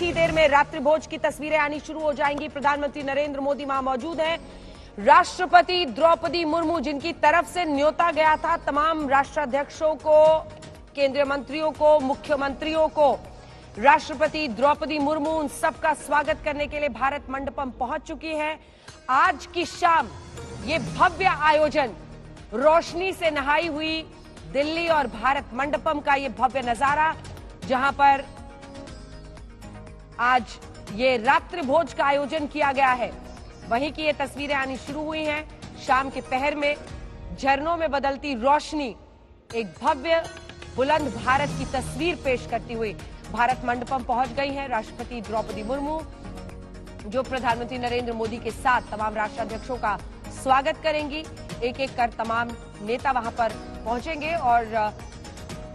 कुछ ही देर में रात्रि भोज की तस्वीरें आनी शुरू हो जाएंगी। प्रधानमंत्री नरेंद्र मोदी वहां मौजूद हैं। राष्ट्रपति द्रौपदी मुर्मू, जिनकी तरफ से न्योता गया था तमाम राष्ट्राध्यक्षों को, केंद्रीय मंत्रियों को, मुख्यमंत्रियों को, राष्ट्रपति द्रौपदी मुर्मू उन सबका स्वागत करने के लिए भारत मंडपम पहुंच चुकी हैं। आज की शाम ये भव्य आयोजन, रोशनी से नहाई हुई दिल्ली और भारत मंडपम का ये भव्य नजारा, जहां पर आज ये रात्रि भोज का आयोजन किया गया है, वहीं की ये तस्वीरें आनी शुरू हुई हैं। शाम के पहर में झरनों में बदलती रोशनी एक भव्य बुलंद भारत की तस्वीर पेश करती हुई भारत मंडपम पहुंच गई है। राष्ट्रपति द्रौपदी मुर्मू जो प्रधानमंत्री नरेंद्र मोदी के साथ तमाम राष्ट्राध्यक्षों का स्वागत करेंगी। एक एक कर तमाम नेता वहां पर पहुंचेंगे और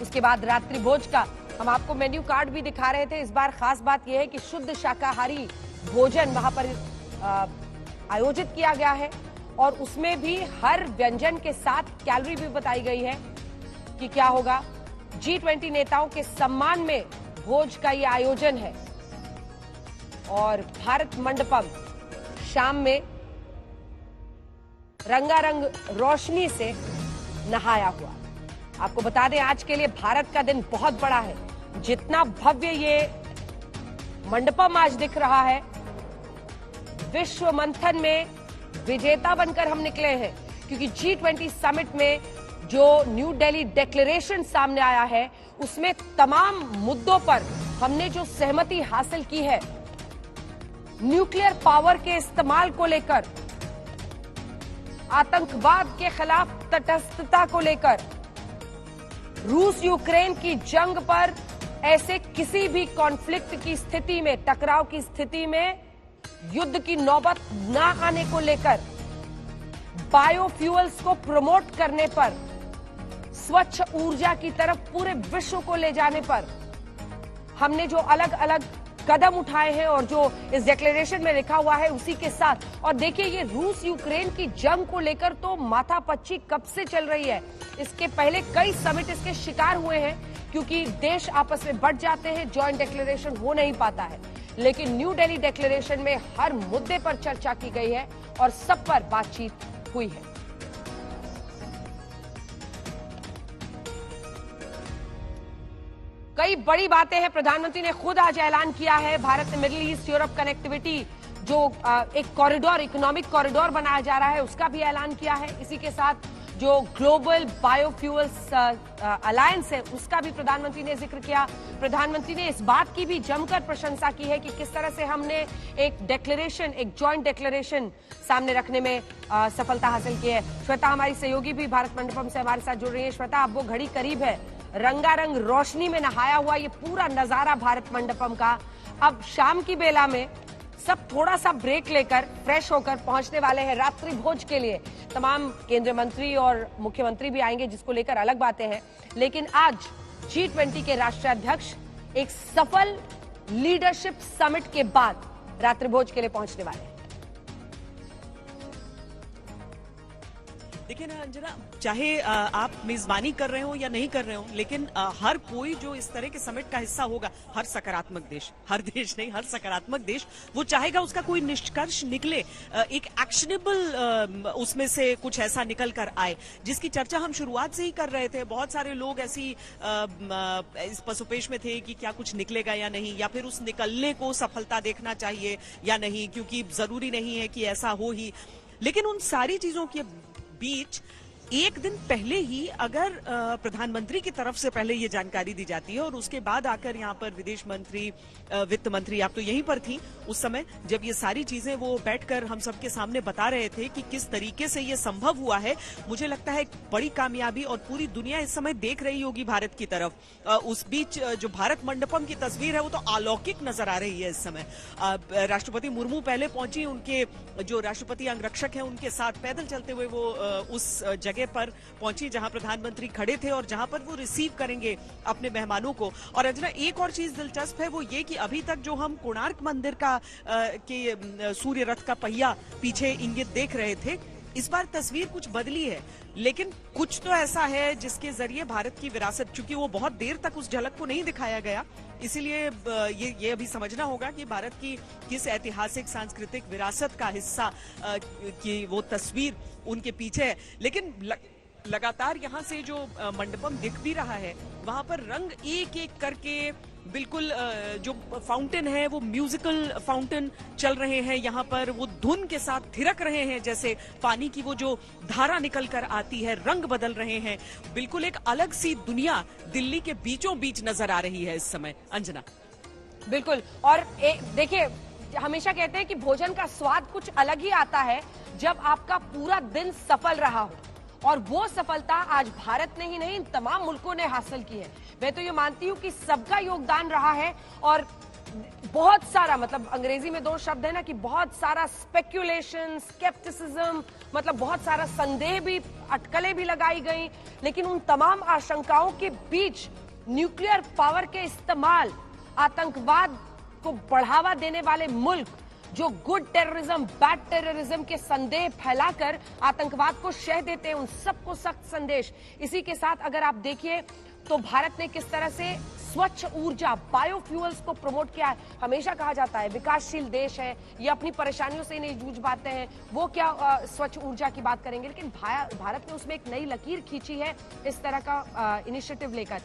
उसके बाद रात्रि भोज का हम आपको मेन्यू कार्ड भी दिखा रहे थे। इस बार खास बात यह है कि शुद्ध शाकाहारी भोजन वहां पर आयोजित किया गया है और उसमें भी हर व्यंजन के साथ कैलोरी भी बताई गई है कि क्या होगा। G20 नेताओं के सम्मान में भोज का ये आयोजन है और भारत मंडपम शाम में रंगारंग रोशनी से नहाया हुआ। आपको बता दें, आज के लिए भारत का दिन बहुत बड़ा है। जितना भव्य ये मंडपम आज दिख रहा है, विश्व मंथन में विजेता बनकर हम निकले हैं, क्योंकि G20 समिट में जो न्यू दिल्ली डिक्लेरेशन सामने आया है, उसमें तमाम मुद्दों पर हमने जो सहमति हासिल की है, न्यूक्लियर पावर के इस्तेमाल को लेकर, आतंकवाद के खिलाफ तटस्थता को लेकर, रूस यूक्रेन की जंग पर, ऐसे किसी भी कॉन्फ्लिक्ट की स्थिति में, टकराव की स्थिति में युद्ध की नौबत ना आने को लेकर, बायोफ्यूल्स को प्रमोट करने पर, स्वच्छ ऊर्जा की तरफ पूरे विश्व को ले जाने पर हमने जो अलग अलग कदम उठाए हैं और जो इस डिक्लेरेशन में लिखा हुआ है, उसी के साथ। और देखिए, ये रूस यूक्रेन की जंग को लेकर तो माथापच्ची कब से चल रही है। इसके पहले कई समिट इसके शिकार हुए हैं, क्योंकि देश आपस में बढ़ जाते हैं, जॉइंट डिक्लेरेशन हो नहीं पाता है। लेकिन न्यू दिल्ली डिक्लेरेशन में हर मुद्दे पर चर्चा की गई है और सब पर बातचीत हुई है। कई बड़ी बातें हैं। प्रधानमंत्री ने खुद आज ऐलान किया है, भारत में मिडिल ईस्ट यूरोप कनेक्टिविटी जो एक कॉरिडोर, इकोनॉमिक कॉरिडोर बनाया जा रहा है, उसका भी ऐलान किया है। इसी के साथ जो ग्लोबल बायोफ्यूल्स अलायंस है, उसका भी प्रधानमंत्री ने जिक्र किया। प्रधानमंत्री ने इस बात की भी जमकर प्रशंसा की है कि किस तरह से हमने एक डिक्लेरेशन, एक जॉइंट डिक्लेरेशन सामने रखने में सफलता हासिल की है। श्वेता हमारी सहयोगी भी भारत मंडपम से हमारे साथ जुड़ रही है। श्वेता, अब वो घड़ी करीब है, रंगारंग रोशनी में नहाया हुआ ये पूरा नजारा भारत मंडपम का। अब शाम की बेला में सब थोड़ा सा ब्रेक लेकर फ्रेश होकर पहुंचने वाले हैं रात्रि भोज के लिए। तमाम केंद्रीय मंत्री और मुख्यमंत्री भी आएंगे, जिसको लेकर अलग बातें हैं। लेकिन आज G20 के राष्ट्राध्यक्ष एक सफल लीडरशिप समिट के बाद रात्रि भोज के लिए पहुंचने वाले हैं। देखिए ना अंजना, चाहे आप मेजबानी कर रहे हो या नहीं कर रहे हो, लेकिन हर कोई जो इस तरह के समिट का हिस्सा होगा, हर सकारात्मक देश, हर देश नहीं, हर सकारात्मक देश, वो चाहेगा उसका कोई निष्कर्ष निकले, एक एक्शनेबल उसमें से कुछ ऐसा निकल कर आए, जिसकी चर्चा हम शुरुआत से ही कर रहे थे। बहुत सारे लोग ऐसी इस पसोपेश में थे कि क्या कुछ निकलेगा या नहीं, या फिर उस निकलने को सफलता देखना चाहिए या नहीं, क्योंकि जरूरी नहीं है कि ऐसा हो ही। लेकिन उन सारी चीजों के बीच एक दिन पहले ही अगर प्रधानमंत्री की तरफ से पहले ये जानकारी दी जाती है और उसके बाद आकर यहाँ पर विदेश मंत्री, वित्त मंत्री, आप तो यहीं पर थी उस समय जब ये सारी चीजें वो बैठकर हम सबके सामने बता रहे थे कि किस तरीके से ये संभव हुआ है, मुझे लगता है एक बड़ी कामयाबी और पूरी दुनिया इस समय देख रही होगी भारत की तरफ। उस बीच जो भारत मंडपम की तस्वीर है वो तो अलौकिक नजर आ रही है इस समय। राष्ट्रपति मुर्मू पहले पहुंची, उनके जो राष्ट्रपति अंगरक्षक हैं उनके साथ पैदल चलते हुए वो उस जगह पर पहुंची जहां प्रधानमंत्री खड़े थे और जहां पर वो रिसीव करेंगे अपने मेहमानों को। और अंजना, एक और चीज दिलचस्प है वो ये कि अभी तक जो हम कोणार्क मंदिर का के सूर्य रथ का पहिया पीछे इंगित देख रहे थे, इस बार तस्वीर कुछ बदली है, लेकिन कुछ तो ऐसा है जिसके जरिए भारत की विरासत, चूंकि वो बहुत देर तक उस झलक को नहीं दिखाया गया, इसीलिए ये अभी समझना होगा कि भारत की किस ऐतिहासिक सांस्कृतिक विरासत का हिस्सा की वो तस्वीर उनके पीछे है। लेकिन लगातार यहाँ से जो मंडपम दिख भी रहा है, वहां पर रंग एक एक करके बिल्कुल जो फाउंटेन है वो म्यूजिकल फाउंटेन चल रहे हैं, यहाँ पर वो धुन के साथ थिरक रहे हैं, जैसे पानी की वो जो धारा निकल कर आती है, रंग बदल रहे हैं। बिल्कुल एक अलग सी दुनिया दिल्ली के बीचों बीच नजर आ रही है इस समय। अंजना, बिल्कुल। और देखिए, हमेशा कहते हैं कि भोजन का स्वाद कुछ अलग ही आता है जब आपका पूरा दिन सफल रहा हो, और वो सफलता आज भारत ने ही नहीं, इन तमाम मुल्कों ने हासिल की है। मैं तो ये मानती हूँ कि सबका योगदान रहा है, और बहुत सारा, मतलब अंग्रेजी में 2 शब्द है ना, कि बहुत सारा स्पेक्युलेशन, स्केप्टिसिज्म, मतलब बहुत सारा संदेह भी, अटकलें भी लगाई गई, लेकिन उन तमाम आशंकाओं के बीच न्यूक्लियर पावर के इस्तेमाल, आतंकवाद को बढ़ावा देने वाले मुल्क जो गुड टेररिज्म, बैड टेररिज्म के संदेह फैलाकर आतंकवाद को शह देते हैं, उन सबको सख्त संदेश। इसी के साथ अगर आप देखिए तो भारत ने किस तरह से स्वच्छ ऊर्जा, बायोफ्यूल्स को प्रमोट किया है। हमेशा कहा जाता है विकासशील देश है, ये अपनी परेशानियों से नहीं जूझ पाते हैं, वो क्या स्वच्छ ऊर्जा की बात करेंगे, लेकिन भारत ने उसमें एक नई लकीर खींची है इस तरह का इनिशिएटिव लेकर।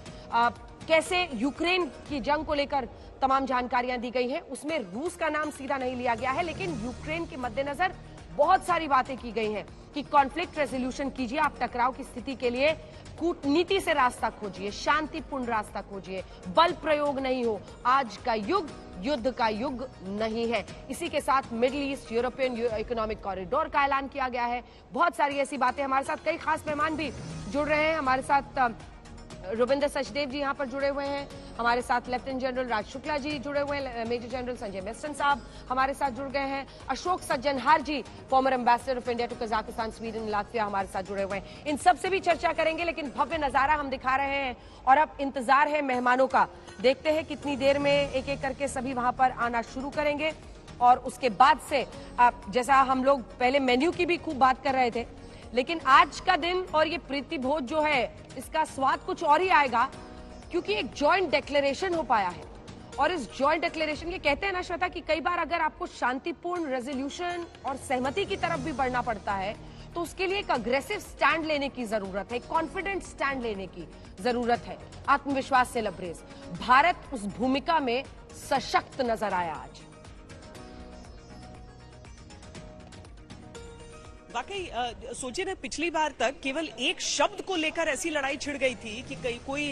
कैसे यूक्रेन की जंग को लेकर तमाम जानकारियां दी गई हैं, उसमें रूस का नाम सीधा नहीं लिया गया है, लेकिन यूक्रेन के मद्देनजर बहुत सारी बातें की गई हैं कि कॉन्फ्लिक्ट रेजोल्यूशन कीजिए, आप टकराव की स्थिति के लिए कूटनीति से रास्ता खोजिए, शांतिपूर्ण रास्ता खोजिए, बल प्रयोग नहीं हो। आज का युग युद्ध का युग नहीं है। इसी के साथ middle east European economic corridor का ऐलान किया गया है। बहुत सारी ऐसी बातें। हमारे साथ कई खास मेहमान भी जुड़ रहे हैं। हमारे साथ रुविंदर सचदेव जी यहाँ पर जुड़े हुए हैं, हमारे साथ लेफ्टिनेंट जनरल राज शुक्ला जी जुड़े हुए हैं, मेजर जनरल संजय मेस्टन साहब हमारे साथ जुड़ गए हैं, Ashok Sajjanhar ji former ambassador of India to Kazakhstan, Sweden, Latvia हमारे साथ जुड़े हुए हैं। इन सब से भी चर्चा करेंगे, लेकिन भव्य नजारा हम दिखा रहे हैं और अब इंतजार है मेहमानों का। देखते हैं कितनी देर में एक एक करके सभी वहां पर आना शुरू करेंगे, और उसके बाद से जैसा हम लोग पहले मेन्यू की भी खूब बात कर रहे थे, लेकिन आज का दिन और ये प्रीति भोज जो है, इसका स्वाद कुछ और ही आएगा, क्योंकि एक जॉइंट डिक्लेरेशन हो पाया है। और इस जॉइंट डिक्लेरेशन, ये कहते हैं ना श्वेता कि कई बार अगर आपको शांतिपूर्ण रेजोल्यूशन और सहमति की तरफ भी बढ़ना पड़ता है, तो उसके लिए एक अग्रेसिव स्टैंड लेने की जरूरत है, कॉन्फिडेंट स्टैंड लेने की जरूरत है, आत्मविश्वास से लबरेज। भारत उस भूमिका में सशक्त नजर आया आज। वाकई सोचिए ना, पिछली बार तक केवल एक शब्द को लेकर ऐसी लड़ाई छिड़ गई थी कि कोई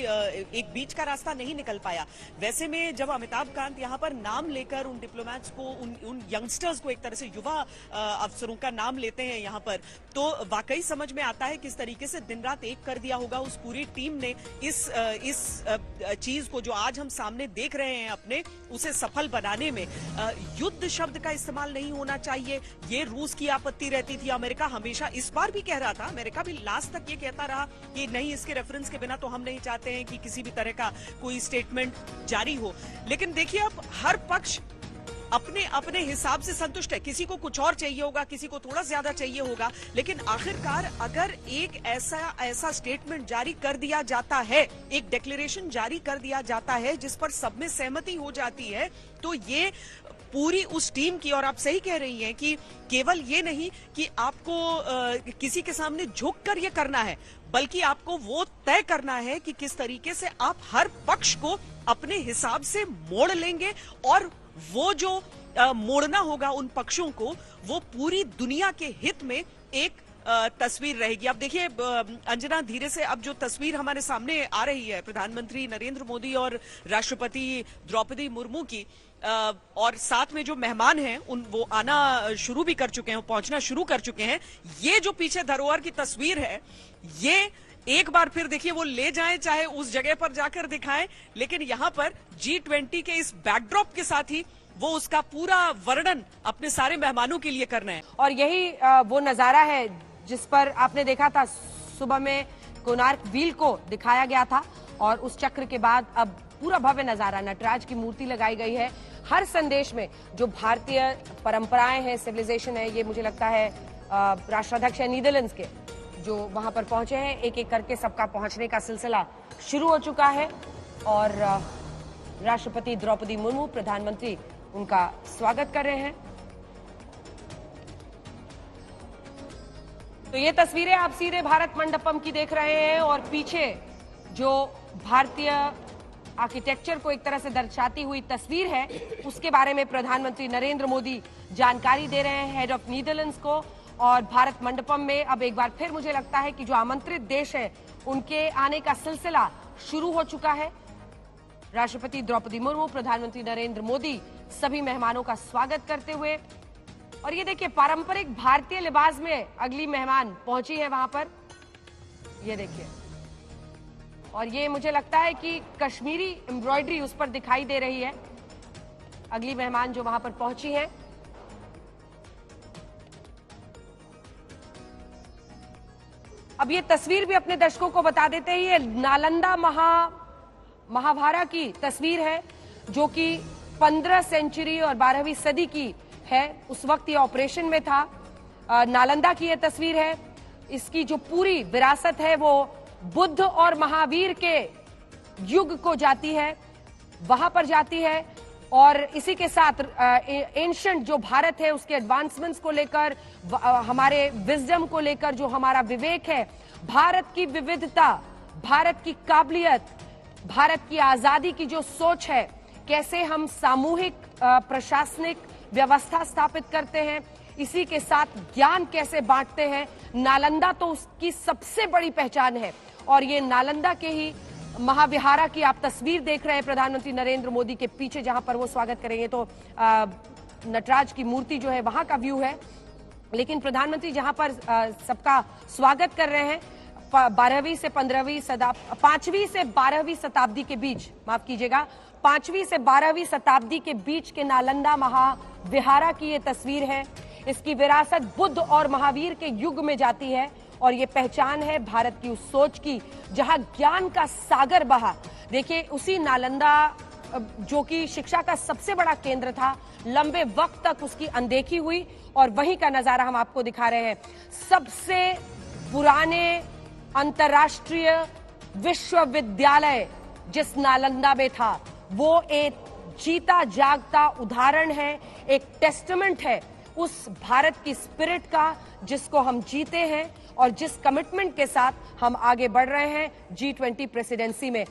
एक बीच का रास्ता नहीं निकल पाया। वैसे में जब अमिताभ कांत यहाँ पर नाम लेकर उन डिप्लोमैट्स को, उन यंगस्टर्स को, एक तरह से युवा अफसरों का नाम लेते हैं यहाँ पर, तो वाकई समझ में आता है किस तरीके से दिन रात एक कर दिया होगा उस पूरी टीम ने इस चीज को जो आज हम सामने देख रहे हैं अपने, उसे सफल बनाने में। युद्ध शब्द का इस्तेमाल नहीं होना चाहिए, ये रूस की आपत्ति रहती थी। अमेरिका हमेशा इस बार भी कह रहा था, अमेरिका भी लास्ट तक ये कहता रहा कि नहीं, इसके रेफरेंस के बिना तो हम नहीं चाहते हैं कि किसी भी तरह का कोई स्टेटमेंट जारी हो। लेकिन देखिए, अब हर पक्ष अपने अपने हिसाब से संतुष्ट है, किसी को कुछ और चाहिए होगा, किसी को थोड़ा ज्यादा चाहिए होगा, लेकिन आखिरकार अगर एक ऐसा स्टेटमेंट जारी कर दिया जाता है, एक डिक्लेरेशन जारी कर दिया जाता है जिस पर सब में सहमति हो जाती है, तो ये पूरी उस टीम की, और आप सही कह रही हैं कि केवल ये नहीं कि आपको किसी के सामने झुक कर ये करना है, बल्कि आपको वो तय करना है कि किस तरीके से आप हर पक्ष को अपने हिसाब से मोड़ लेंगे, और वो जो मोड़ना होगा उन पक्षों को, वो पूरी दुनिया के हित में एक तस्वीर रहेगी। अब देखिए अंजना, धीरे से अब जो तस्वीर हमारे सामने आ रही है प्रधानमंत्री नरेंद्र मोदी और राष्ट्रपति द्रौपदी मुर्मू की, और साथ में जो मेहमान हैं वो आना शुरू भी कर चुके हैं, पहुंचना शुरू कर चुके हैं। ये जो पीछे धरोहर की तस्वीर है, ये एक बार फिर देखिए वो ले जाएं, चाहे उस जगह पर जाकर दिखाएं, लेकिन यहाँ पर G20 के इस बैकड्रॉप के साथ ही वो उसका पूरा वर्णन अपने सारे मेहमानों के लिए करना है। और यही वो नजारा है जिस पर आपने देखा था सुबह में कोणार्क व्हील को दिखाया गया था, और उस चक्र के बाद अब पूरा भव्य नजारा, नटराज की मूर्ति लगाई गई है। हर संदेश में जो भारतीय परंपराएं हैं, सिविलाइजेशन है, ये मुझे लगता है राष्ट्राध्यक्ष है नीदरलैंड्स के, जो वहां पर पहुंचे हैं। एक एक करके सबका पहुंचने का सिलसिला शुरू हो चुका है और राष्ट्रपति द्रौपदी मुर्मू, प्रधानमंत्री, उनका स्वागत कर रहे हैं। तो ये तस्वीरें आप सीधे भारत मंडपम की देख रहे हैं और पीछे जो भारतीय आर्किटेक्चर को एक तरह से दर्शाती हुई तस्वीर है, उसके बारे में प्रधानमंत्री नरेंद्र मोदी जानकारी दे रहे हैं हेड ऑफ नीदरलैंड्स को। और भारत मंडपम में अब एक बार फिर मुझे लगता है कि जो आमंत्रित देश हैं उनके आने का सिलसिला शुरू हो चुका है। राष्ट्रपति द्रौपदी मुर्मू, प्रधानमंत्री नरेंद्र मोदी सभी मेहमानों का स्वागत करते हुए, और ये देखिए पारंपरिक भारतीय लिबास में अगली मेहमान पहुंची है वहां पर, ये देखिए। और ये मुझे लगता है कि कश्मीरी एम्ब्रॉयडरी उस पर दिखाई दे रही है, अगली मेहमान जो वहां पर पहुंची है। अब ये तस्वीर भी अपने दर्शकों को बता देते हैं, ये नालंदा महाभारा की तस्वीर है, जो कि 15 सेंचुरी और 12वीं सदी की है। उस वक्त ये ऑपरेशन में था। नालंदा की ये तस्वीर है। इसकी जो पूरी विरासत है वो बुद्ध और महावीर के युग को जाती है, वहां पर जाती है। और इसी के साथ एंशिएंट जो भारत है उसके एडवांसमेंट्स को लेकर, हमारे विजडम को लेकर, जो हमारा विवेक है, भारत की विविधता, भारत की काबिलियत, भारत की आजादी की जो सोच है, कैसे हम सामूहिक प्रशासनिक व्यवस्था स्थापित करते हैं, इसी के साथ ज्ञान कैसे बांटते हैं, नालंदा तो उसकी सबसे बड़ी पहचान है। और ये नालंदा के ही महाविहारा की आप तस्वीर देख रहे हैं प्रधानमंत्री नरेंद्र मोदी के पीछे, जहां पर वो स्वागत करेंगे। तो नटराज की मूर्ति जो है वहां का व्यू है, लेकिन प्रधानमंत्री जहां पर सबका स्वागत कर रहे हैं 5वीं से 12वीं शताब्दी के बीच, माफ कीजिएगा, 5वीं से 12वीं शताब्दी के बीच के नालंदा महाविहारा की ये तस्वीर है। इसकी विरासत बुद्ध और महावीर के युग में जाती है और ये पहचान है भारत की उस सोच की जहां ज्ञान का सागर बहा। देखिए उसी नालंदा जो कि शिक्षा का सबसे बड़ा केंद्र था, लंबे वक्त तक उसकी अनदेखी हुई और वहीं का नजारा हम आपको दिखा रहे हैं। सबसे पुराने अंतर्राष्ट्रीय विश्वविद्यालय जिस नालंदा में था, वो एक जीता जागता उदाहरण है, एक टेस्टामेंट है उस भारत की स्पिरिट का जिसको हम जीते हैं और जिस कमिटमेंट के साथ हम आगे बढ़ रहे हैं G20 प्रेसिडेंसी में।